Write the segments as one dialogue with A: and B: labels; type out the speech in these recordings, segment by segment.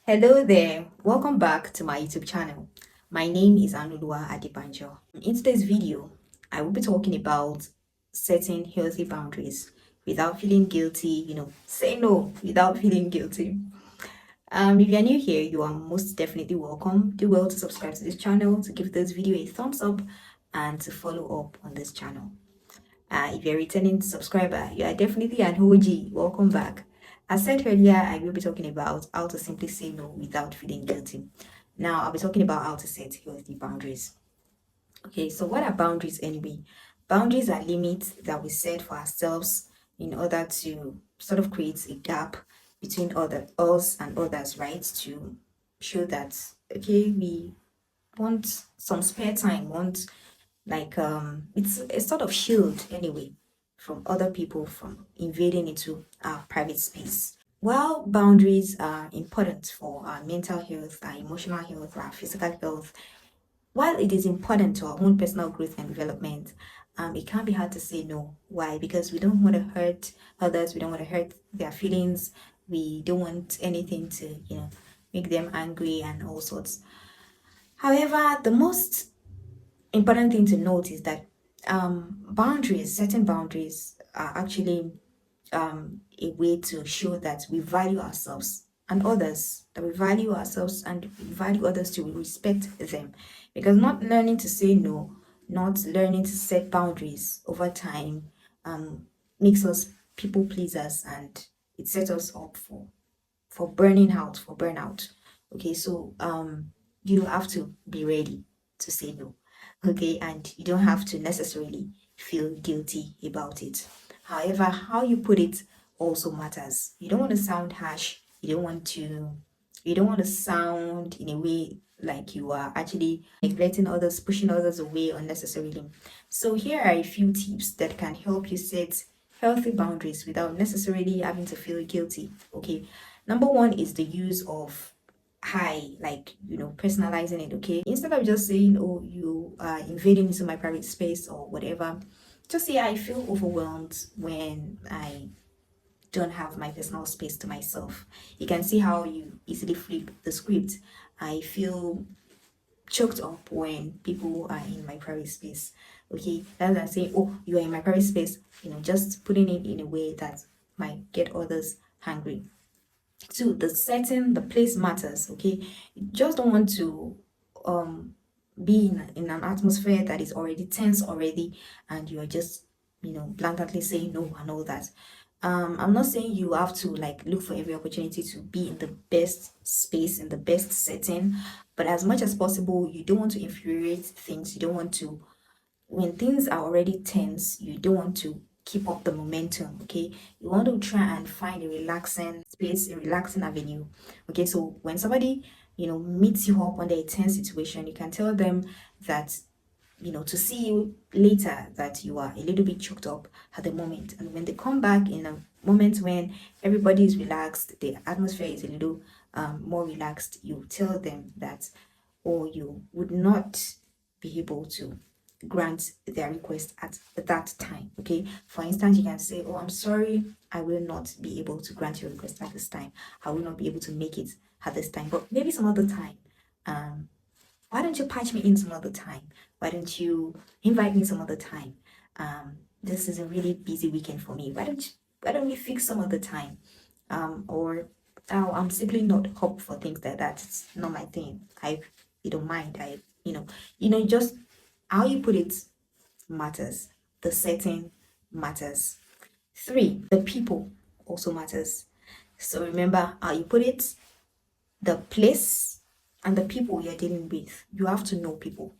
A: Hello there, welcome back to my YouTube channel. My name is Aanuoluwa Adebanjo. In today's video, I will be talking about setting healthy boundaries without feeling guilty, say no without feeling guilty. If you're new here, you are most definitely welcome. Do well to subscribe to this channel, to give this video a thumbs up, and to follow up on this channel. If you're a returning subscriber, you are definitely an OG. Welcome back. As said earlier, I will be talking about how to simply say no without feeling guilty. Now, I'll be talking about how to set healthy boundaries. Okay, so what are boundaries anyway? Boundaries are limits that we set for ourselves in order to sort of create a gap between us and others, right? To show that okay, we want some spare time, want it's a sort of shield anyway from other people from invading into our private space. While boundaries are important for our mental health, our emotional health, our physical health, while it is important to our own personal growth and development, it can be hard to say no. Why? Because we don't want to hurt others, we don't want to hurt their feelings, we don't want anything to make them angry and all sorts. However, the most important thing to note is that certain boundaries are actually a way to show that we value ourselves and others, that we value ourselves and we value others too, we respect them. Because not learning to say no, not learning to set boundaries over time makes us people pleasers, and it sets us up for burnout. Okay, so you don't have to be ready to say no. Okay, and you don't have to necessarily feel guilty about it. However, how you put it also matters. You don't want to sound harsh. You don't want to sound in a way like you are actually neglecting others, pushing others away unnecessarily. So here are a few tips that can help you set healthy boundaries without necessarily having to feel guilty. Okay. Number one is the use of personalizing it. Okay, instead of just saying, oh, you are invading into my private space or whatever, just say I feel overwhelmed when I don't have my personal space to myself. You can see how you easily flip the script. I feel choked up when people are in my private space. Okay, rather than saying, oh, you are in my private space, just putting it in a way that might get others angry. Two, the place matters. Okay, you just don't want to be in an atmosphere that is already tense already, and you are just blatantly saying no and all that. I'm not saying you have to like look for every opportunity to be in the best space, in the best setting, but as much as possible, you don't want to infuriate things. You don't want to, when things are already tense, you don't want to keep up the momentum. Okay, you want to try and find a relaxing space, a relaxing avenue. Okay, so when somebody meets you up under a tense situation, you can tell them that to see you later, that you are a little bit choked up at the moment. And when they come back in a moment when everybody is relaxed, the atmosphere is a little more relaxed, you tell them that, or you would not be able to grant their request at that time. Okay, for instance, you can say, oh, I'm sorry, I will not be able to grant your request at this time. I will not be able to make it at this time, but maybe some other time. Why don't you patch me in some other time? Why don't you invite me some other time? This is a really busy weekend for me. Why don't we fix some other time? Or oh, I'm simply not up for things like that. It's not my thing. I you don't mind. Just how you put it matters. The setting matters. Three, the people also matters. So remember how you put it, the place and the people you're dealing with. You have to know people.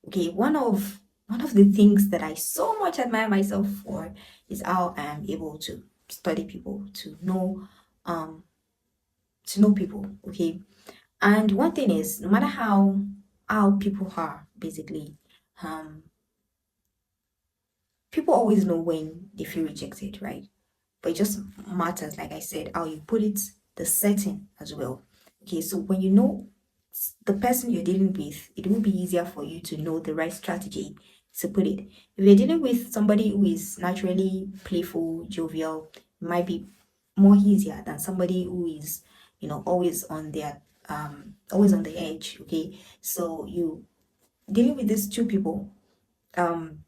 A: Okay, one of the things that I so much admire myself for is how I am able to study people, to know people. Okay, and one thing is, no matter how people are, basically, um, people always know when they feel rejected, right? But it just matters, like I said, how you put it, the setting as well. Okay, so when you know the person you're dealing with, it will be easier for you to know the right strategy to put it. If you're dealing with somebody who is naturally playful, jovial, it might be more easier than somebody who is, always on their always on the edge. Okay, so you dealing with these two people um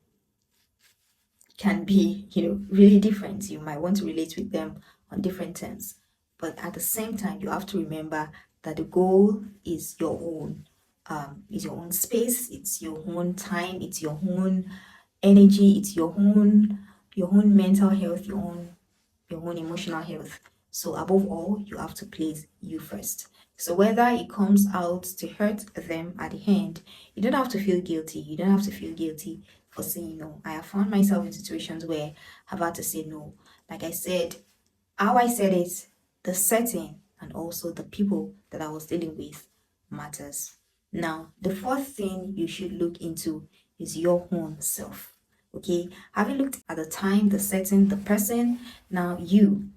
A: can be, really different. You might want to relate with them on different terms, but at the same time, you have to remember that the goal is your own. It's your own space, it's your own time, it's your own energy, it's your own mental health, your own emotional health. So above all, you have to place you first. So whether it comes out to hurt them at the end, you don't have to feel guilty. You don't have to feel guilty for saying no. I have found myself in situations where I've had to say no. Like I said, how I said it, the setting, and also the people that I was dealing with matters. Now, the fourth thing you should look into is your own self. Okay, having looked at the time, the setting, the person, now you.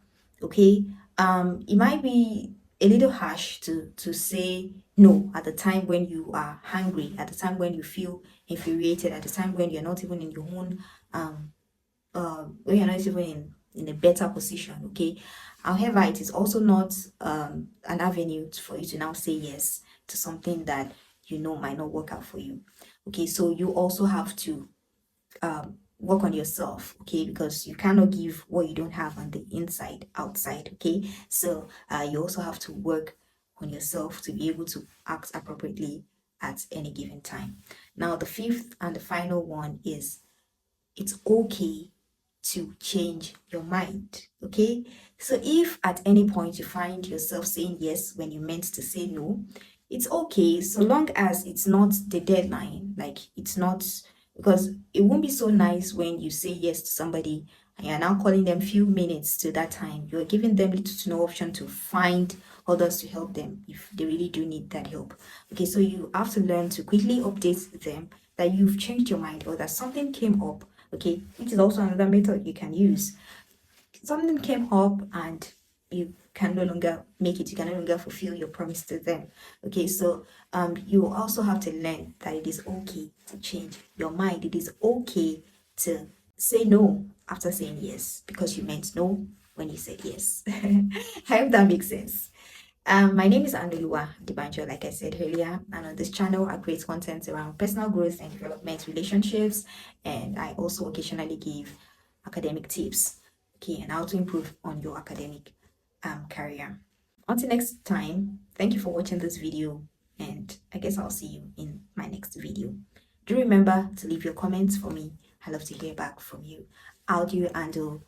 A: Okay, it might be a little harsh to say no at the time when you are hungry, at the time when you feel infuriated, at the time when you're not even in your own when you're not even in a better position. Okay, however, it is also not an avenue for you to now say yes to something that might not work out for you. Okay, so you also have to work on yourself. Okay, because you cannot give what you don't have on the inside outside. Okay, so you also have to work on yourself to be able to act appropriately at any given time. Now, the fifth and the final one is it's okay to change your mind. Okay, so if at any point you find yourself saying yes when you meant to say no, it's okay, so long as it's not the deadline. Like, it's not, because it won't be so nice when you say yes to somebody and you're now calling them few minutes to that time. You're giving them little to no option to find others to help them if they really do need that help. Okay, so you have to learn to quickly update them that you've changed your mind or that something came up. Okay, which is also another method you can use. Something came up and you can no longer make it, you can no longer fulfill your promise to them. Okay, so you also have to learn that it is okay to change your mind. It is okay to say no after saying yes, because you meant no when you said yes. I hope that makes sense. My name is Aanuoluwa Adebanjo, like I said earlier, and on this channel, I create content around personal growth and development, relationships, and I also occasionally give academic tips, okay, and how to improve on your academic career. Until next time, thank you for watching this video, and I guess I'll see you in my next video. Do remember to leave your comments for me. I love to hear back from you. How do you handle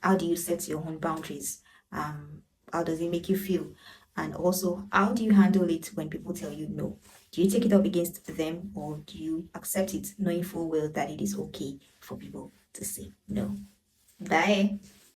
A: how do you set your own boundaries? How does it make you feel? And also, how do you handle it when people tell you no? Do you take it up against them, or do you accept it knowing full well that it is okay for people to say no? Bye.